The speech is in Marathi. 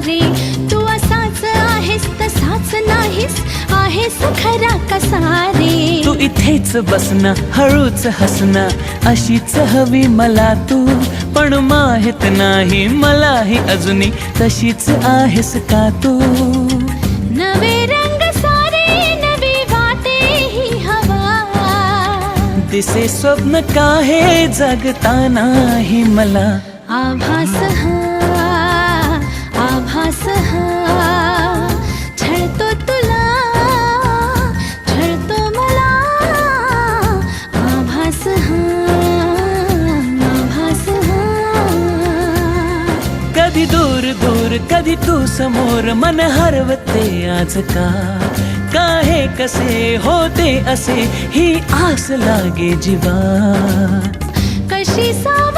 रे. तू असाच आहेस तसाच नाहीस, आहेस खरा कसा रे. तू इथेच बसना, हळूच हसना, अशीच हवी मला तू. पण माहित नाही मलाही अजूनही तशीच आहेस का तू. नवे रंग सारे नवी वाटे ही हवा. दिसे स्वप्न का हे जगतानाही मला. आभास हा, आभास हा, छळतो तुला, छळतो मला. आभास हा, आभास हा. कधी दूर दूर कधी तू समोर, मन हरवते आज का. काहे कसे होते असे ही आस लागे जीवा. कशी साव